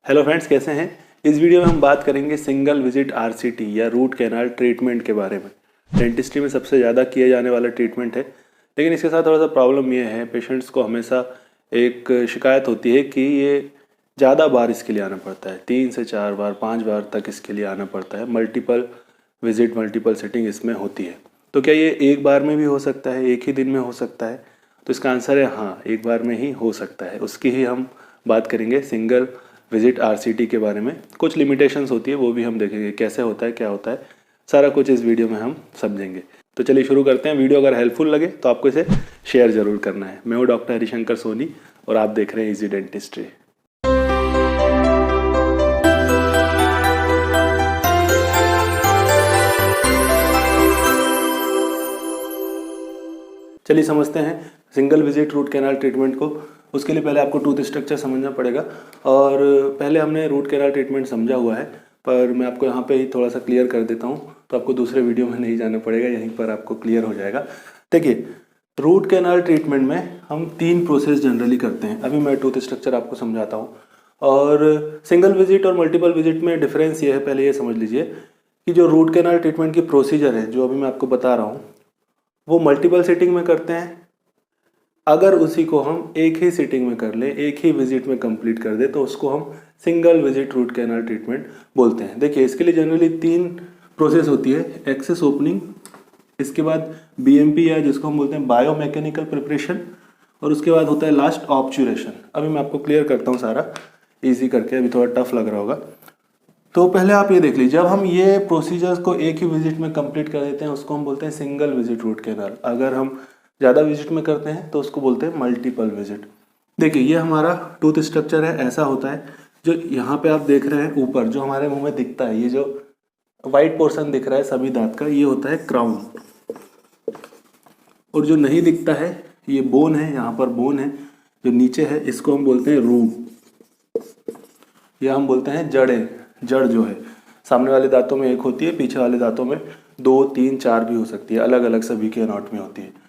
Hello friends, कैसे हैं। इस वीडियो में हम बात करेंगे सिंगल विजिट आरसीटी या रूट कैनाल ट्रीटमेंट के बारे में। डेंटिस्ट्री में सबसे ज़्यादा किया जाने वाला ट्रीटमेंट है, लेकिन इसके साथ थोड़ा सा प्रॉब्लम ये है, पेशेंट्स को हमेशा एक शिकायत होती है कि ये ज़्यादा बार इसके लिए आना पड़ता है, 3 से 4 बार 5 बार तक इसके लिए आना पड़ता है। मल्टीपल विजिट, मल्टीपल सिटिंग इसमें होती है। तो क्या ये एक बार में भी हो सकता है, एक ही दिन में हो सकता है? तो इसका आंसर है हाँ, एक बार में ही हो सकता है। उसकी ही हम बात करेंगे सिंगल विजिट आरसीटी के बारे में। कुछ लिमिटेशंस होती है, वो भी हम देखेंगे कैसे होता है, क्या होता है, सारा कुछ इस वीडियो में हम समझेंगे। तो चलिए शुरू करते हैं। वीडियो अगर हेल्पफुल लगे तो आपको इसे शेयर ज़रूर करना है। मैं हूँ डॉक्टर हरिशंकर सोनी और आप देख रहे हैं इजी डेंटिस्ट्री। चलिए समझते हैं single visit root canal treatment को। उसके लिए पहले आपको टूथ स्ट्रक्चर समझना पड़ेगा, और पहले हमने रूट कैनाल ट्रीटमेंट समझा हुआ है, पर मैं आपको यहाँ पे ही थोड़ा सा क्लियर कर देता हूँ, तो आपको दूसरे वीडियो में नहीं जाना पड़ेगा, यहीं पर आपको क्लियर हो जाएगा। देखिए, रूट कैनाल ट्रीटमेंट में हम 3 प्रोसेस जनरली करते हैं। अभी मैं टूथ स्ट्रक्चर आपको समझाता हूँ। और सिंगल विजिट और मल्टीपल विजिट में डिफरेंस ये है, पहले ये समझ लीजिए कि जो रूट कैनाल ट्रीटमेंट की प्रोसीजर है, जो अभी मैं आपको बता रहा हूँ, वो मल्टीपल सिटिंग में करते हैं। अगर उसी को हम एक ही सिटिंग में कर लें, एक ही विजिट में कंप्लीट कर दे, तो उसको हम single visit root canal treatment बोलते हैं। देखिए, इसके लिए जनरली 3 प्रोसेस होती है। एक्सेस ओपनिंग, इसके बाद बीएमपी या जिसको हम बोलते हैं बायोमैकेनिकल प्रिपरेशन, और उसके बाद होता है लास्ट ऑब्चुरेशन। अभी मैं आपको क्लियर करता हूँ सारा ईजी करके, अभी थोड़ा टफ लग रहा होगा। तो पहले आप ये देख लीजिए, जब हम ये प्रोसीजर्स को एक ही विजिट में कंप्लीट कर देते हैं, उसको हम बोलते हैं सिंगल विजिट रूट कैनाल। अगर हम ज़्यादा विजिट में करते हैं तो उसको बोलते हैं मल्टीपल विजिट। देखिए, ये हमारा टूथ स्ट्रक्चर है, ऐसा होता है। जो यहाँ पे आप देख रहे हैं ऊपर, जो हमारे मुंह में दिखता है, ये जो वाइट पोर्शन दिख रहा है सभी दांत का, ये होता है क्राउन। और जो नहीं दिखता है, ये बोन है, यहाँ पर बोन है जो नीचे है, इसको हम बोलते हैं रूट, या हम बोलते हैं जड़ें। जड़ जो है सामने वाले दांतों में एक होती है, पीछे वाले दांतों में 2, 3, 4 भी हो सकती है, अलग अलग सभी के एनाटॉमी होती है।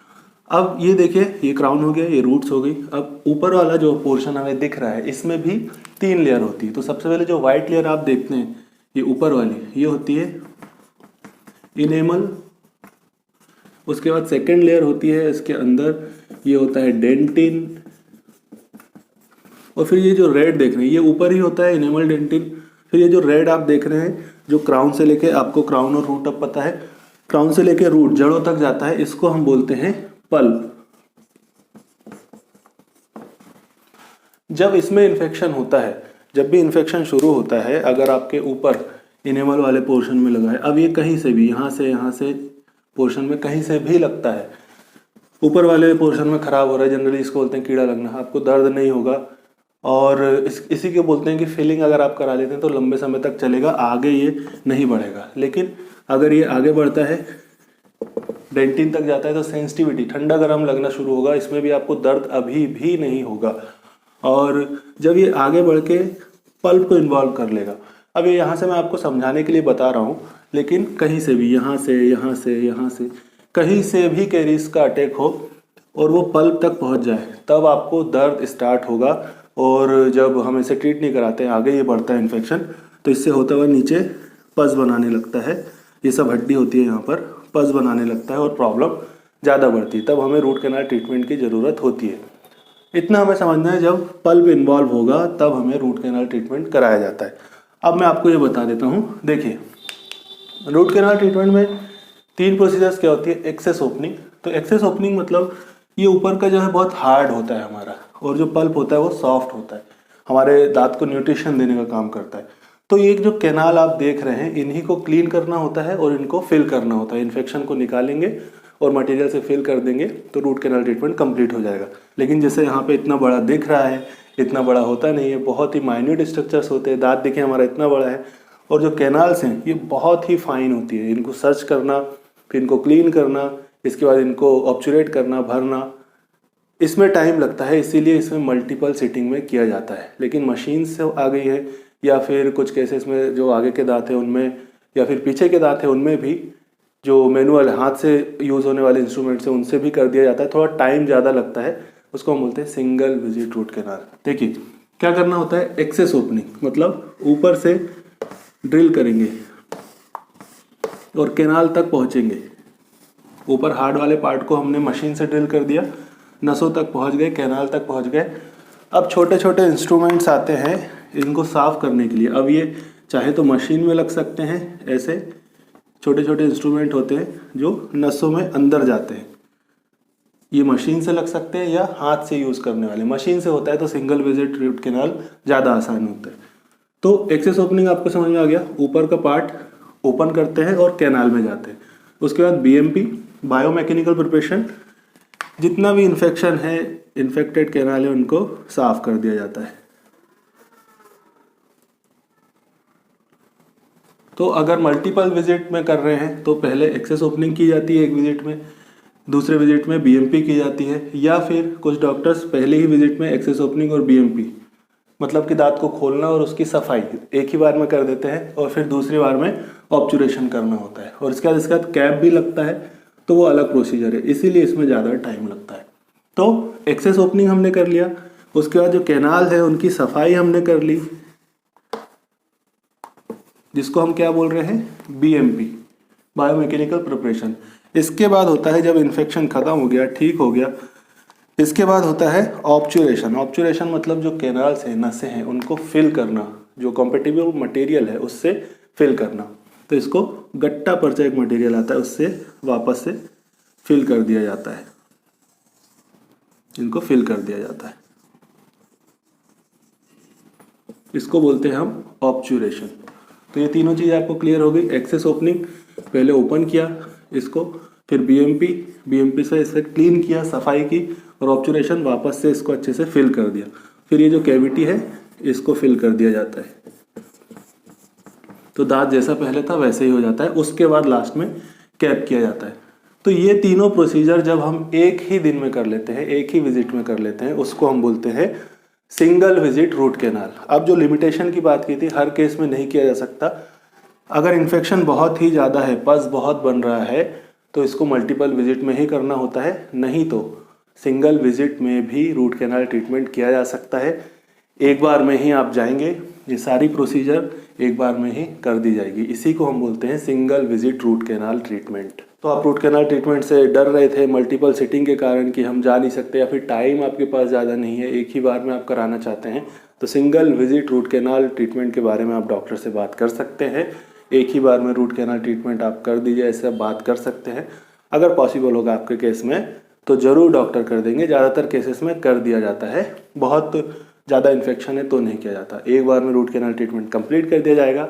अब ये देखिए, ये क्राउन हो गया, ये रूट्स हो गई। अब ऊपर वाला जो पोर्शन हमें दिख रहा है, इसमें भी 3 लेयर होती है। तो सबसे पहले जो व्हाइट लेयर आप देखते हैं, ये ऊपर वाली, ये होती है इनेमल। उसके बाद सेकेंड लेयर होती है, इसके अंदर ये होता है डेंटिन। और फिर ये जो रेड देख रहे हैं, ये ऊपर ही होता है इनेमल, डेंटिन। फिर ये जो रेड आप देख रहे हैं, जो क्राउन से लेके, आपको क्राउन और रूट अब पता है, क्राउन से लेके रूट जड़ों तक जाता है, इसको हम बोलते हैं पल्प। जब इसमें इन्फेक्शन होता है, जब भी इन्फेक्शन शुरू होता है, अगर आपके ऊपर इनेमल वाले पोर्शन में लगा है, अब ये कहीं से भी, यहाँ से पोर्शन में कहीं से भी लगता है, ऊपर वाले पोर्शन में खराब हो रहा है, जनरली इसको बोलते हैं कीड़ा लगना। आपको दर्द नहीं होगा, और इसी के बोलते हैं कि फिलिंग अगर आप करा लेते हैं तो लंबे समय तक चलेगा, आगे ये नहीं बढ़ेगा। लेकिन अगर ये आगे बढ़ता है, डेंटिन तक जाता है, तो सेंसिटिविटी, ठंडा गर्म लगना शुरू होगा। इसमें भी आपको दर्द अभी भी नहीं होगा। और जब ये आगे बढ़ के पल्प को इन्वॉल्व कर लेगा, अब ये यहाँ से मैं आपको समझाने के लिए बता रहा हूँ, लेकिन कहीं से भी, यहाँ से कहीं से भी कैरीज का अटैक हो और वो पल्प तक पहुँच जाए, तब आपको दर्द स्टार्ट होगा। और जब हम इसे ट्रीट नहीं कराते हैं, आगे ये बढ़ता है इन्फेक्शन, तो इससे होता हुआ नीचे पस बनाने लगता है। ये सब हड्डी होती है, यहाँ पर पस बनाने लगता है और प्रॉब्लम ज़्यादा बढ़ती है। तब हमें रूट कैनाल ट्रीटमेंट की ज़रूरत होती है। इतना हमें समझना है, जब पल्प इन्वॉल्व होगा तब हमें रूट कैनाल ट्रीटमेंट कराया जाता है। अब मैं आपको ये बता देता हूँ। देखिए, रूट कैनाल ट्रीटमेंट में 3 प्रोसीजर्स क्या होती है। एक्सेस ओपनिंग, तो एक्सेस ओपनिंग मतलब ये ऊपर का जो है बहुत हार्ड होता है हमारा, और जो पल्प होता है वो सॉफ्ट होता है, हमारे दांत को न्यूट्रिशन देने का काम करता है। तो ये जो कैनाल आप देख रहे हैं, इन्हीं को क्लीन करना होता है और इनको फिल करना होता है। इन्फेक्शन को निकालेंगे और मटेरियल से फिल कर देंगे तो रूट कैनाल ट्रीटमेंट कंप्लीट हो जाएगा। लेकिन जैसे यहाँ पे इतना बड़ा दिख रहा है, इतना बड़ा होता नहीं है, बहुत ही माइन्यूट स्ट्रक्चर्स होते हैं। दांत देखें, हमारा इतना बड़ा है, और जो कैनाल्स हैं ये बहुत ही फाइन होती है। इनको सर्च करना, फिर इनको क्लीन करना, इसके बाद इनको ऑब्चुरेट करना, भरना, इसमें टाइम लगता है। इसीलिए इसमें मल्टीपल सिटिंग में किया जाता है। लेकिन मशीन से आ गई है, या फिर कुछ केसेस में जो आगे के दांत है उनमें, या फिर पीछे के दांत है उनमें भी, जो मैनुअल हाथ से यूज़ होने वाले इंस्ट्रूमेंट्स हैं उनसे भी कर दिया जाता है। थोड़ा टाइम ज़्यादा लगता है, उसको हम बोलते हैं सिंगल विजिट रूट कैनाल। देखिए, क्या करना होता है, एक्सेस ओपनिंग, मतलब ऊपर से ड्रिल करेंगे और कैनाल तक पहुंचेंगे। ऊपर हार्ड वाले पार्ट को हमने मशीन से ड्रिल कर दिया, नसों तक पहुंच गए, कैनाल तक पहुंच गए। अब छोटे छोटे इंस्ट्रूमेंट्स आते हैं इनको साफ करने के लिए। अब ये चाहे तो मशीन में लग सकते हैं, ऐसे छोटे छोटे इंस्ट्रूमेंट होते हैं जो नसों में अंदर जाते हैं। ये मशीन से लग सकते हैं या हाथ से यूज़ करने वाले। मशीन से होता है तो सिंगल विजिट रूट कैनाल ज़्यादा आसान होता है। तो एक्सेस ओपनिंग आपको समझ में आ गया, ऊपर का पार्ट ओपन करते हैं और कैनाल में जाते हैं। उसके बाद बीएमपी, बायोमैकेनिकल प्रिपरेशन, जितना भी इन्फेक्शन है, इन्फेक्टेड कैनाल है, उनको साफ कर दिया जाता है। तो अगर मल्टीपल विजिट में कर रहे हैं तो पहले एक्सेस ओपनिंग की जाती है एक विजिट में, दूसरे विजिट में बीएमपी की जाती है, या फिर कुछ डॉक्टर्स पहले ही विजिट में एक्सेस ओपनिंग और बीएमपी, मतलब कि दांत को खोलना और उसकी सफाई एक ही बार में कर देते हैं, और फिर दूसरी बार में ऑब्चुरेशन करना होता है, और इसके बाद कैप भी लगता है, तो वो अलग प्रोसीजर है, इसीलिए इसमें ज़्यादा टाइम लगता है। तो एक्सेस ओपनिंग हमने कर लिया, उसके बाद जो कैनाल है उनकी सफाई हमने कर ली, जिसको हम क्या बोल रहे हैं, बीएमपी, बायोमैकेनिकल प्रिपरेशन। इसके बाद होता है जब इन्फेक्शन खत्म हो गया, ठीक हो गया, इसके बाद होता है ऑब्चुरेशन। ऑब्चुरेशन मतलब जो कैनाल्स हैं, नसें हैं, उनको फिल करना, जो कॉम्पेटिबल मटेरियल है उससे फिल करना। तो इसको गट्टा पर्चा एक मटेरियल आता है, उससे वापस से फिल कर दिया जाता है, इनको फिल कर दिया जाता है, इसको बोलते हैं हम ऑब्चुरेशन। तो ये तीनों चीज़ आपको क्लियर हो गई। एक्सेस ओपनिंग, पहले ओपन किया इसको, फिर बीएमपी से इसे क्लीन किया, सफाई की, और ऑब्चुरेशन वापस से इसको अच्छे से फिल कर दिया। फिर ये जो कैविटी है इसको फिल कर दिया जाता है, तो दांत जैसा पहले था वैसे ही हो जाता है। उसके बाद लास्ट में कैप किया जाता है। तो ये तीनों प्रोसीजर जब हम एक ही दिन में कर लेते हैं, एक ही विजिट में कर लेते हैं, उसको हम बोलते हैं सिंगल विजिट रूट कैनाल। अब जो लिमिटेशन की बात की थी, हर केस में नहीं किया जा सकता। अगर इन्फेक्शन बहुत ही ज़्यादा है, पस बहुत बन रहा है, तो इसको मल्टीपल विजिट में ही करना होता है, नहीं तो सिंगल विजिट में भी रूट कैनाल ट्रीटमेंट किया जा सकता है। एक बार में ही आप जाएंगे, ये सारी प्रोसीजर एक बार में ही कर दी जाएगी। इसी को हम बोलते हैं single visit root canal treatment. तो आप रूट कैनाल ट्रीटमेंट से डर रहे थे मल्टीपल सिटिंग के कारण कि हम जा नहीं सकते, या फिर टाइम आपके पास ज़्यादा नहीं है, एक ही बार में आप कराना चाहते हैं, तो single visit root canal treatment के बारे में आप डॉक्टर से बात कर सकते हैं। एक ही बार में रूट कैनाल ट्रीटमेंट आप कर दीजिए, ऐसे बात कर सकते हैं। अगर पॉसिबल होगा आपके केस में तो ज़रूर डॉक्टर कर देंगे। ज़्यादातर केसेस में कर दिया जाता है, बहुत ज़्यादा इन्फेक्शन है तो नहीं किया जाता। एक बार में रूट कैनाल ट्रीटमेंट कंप्लीट कर दिया जाएगा,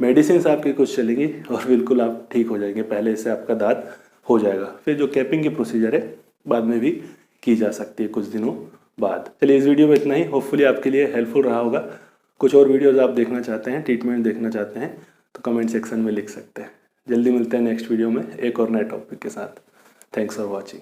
मेडिसिन आपकी कुछ चलेंगी और बिल्कुल आप ठीक हो जाएंगे, पहले से आपका दांत हो जाएगा। फिर जो कैपिंग की प्रोसीजर है बाद में भी की जा सकती है कुछ दिनों बाद। चलिए इस वीडियो में इतना ही, होपफुली आपके लिए हेल्पफुल रहा होगा। कुछ और वीडियोज़ आप देखना चाहते हैं, ट्रीटमेंट देखना चाहते हैं, तो कमेंट सेक्शन में लिख सकते हैं। जल्दी मिलते हैं नेक्स्ट वीडियो में एक और नए टॉपिक के साथ। Thanks for watching.